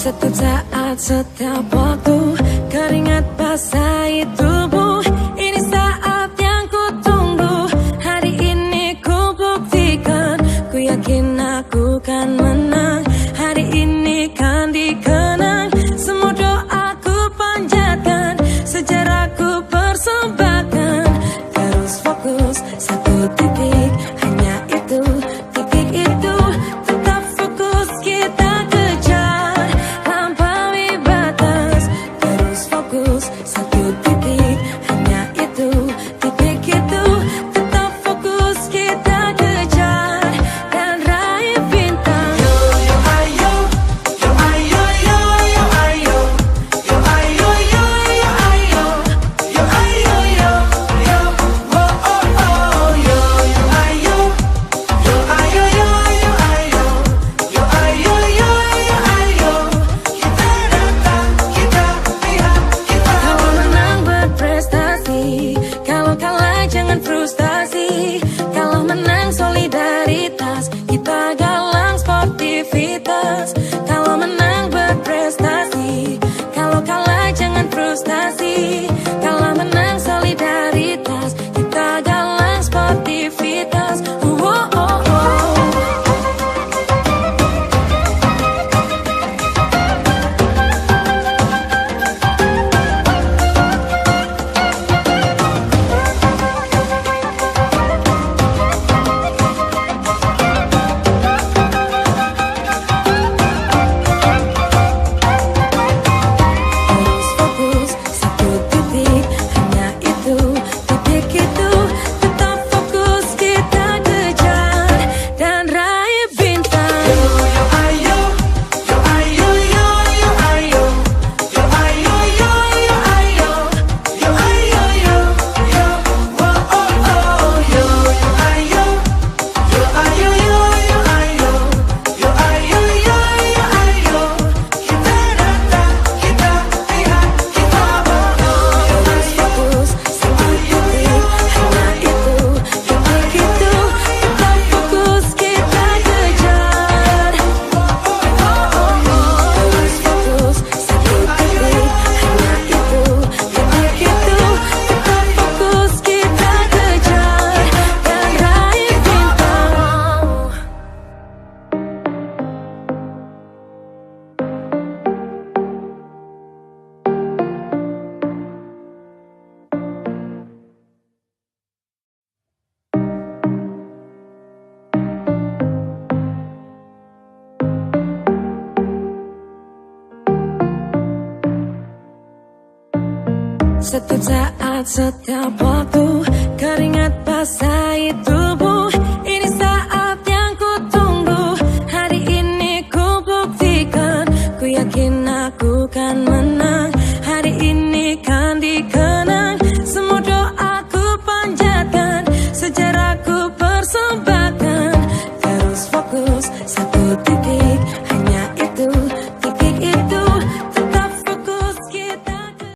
Setiap saat, setiap waktu, keringat basahi tubuh. Ini saat yang ku tunggu. Hari ini ku buktikan, ku yakin aku kan menang. Hari ini kan dikenang, semua doaku panjatkan, sejarahku persembahkan. Terus fokus, satu titik, hanya itu, titik itu. Tetap fokus, kita kejar, lampaui batas. Terus fokus, satu titik, hanya itu, titik itu. Tetap fokus, kita kejar, dan raih bintang. Yo yo ayo, yo ayo yo yo ayo, yo ayo yo yo ayo, yo ayo yo yo, oh oh oh, yo yo ayo, yo ayo yo yo ayo, yo ayo yo yo ayo. Kita datang, kita lihat, kita Kalau menang berprestasi, kalau kalah jangan frustasi. Kalau menang solidaritas, kita galang sportivitas. Kalau menang berprestasi, kalau kalah jangan frustasi. Kalau menang solidaritas, kita galang sportivitas. Oh, oh, oh. Terus fokus, satu titik, hanya itu, titik itu. Tetap fokus, kita kejar, dan raih bintang. yo yo ayo, yo ayo yo yo ayo, yo ayo yo yo ayo, yo ayo yo yo, oh oh oh, yo yo ayo, yo ayo yo yo ayo, yo ayo yo yo ayo. Kita datang, kita lihat, kita bawa. Terus fokus, satu titik, hanya itu, titik itu. Tetap fokus, kita kejar. Terus fokus, satu titik, hanya itu, titik itu. Tetap fokus, kita kejar, dan raih bintang. Setiap saat, setiap waktu, keringat basahi tubuh.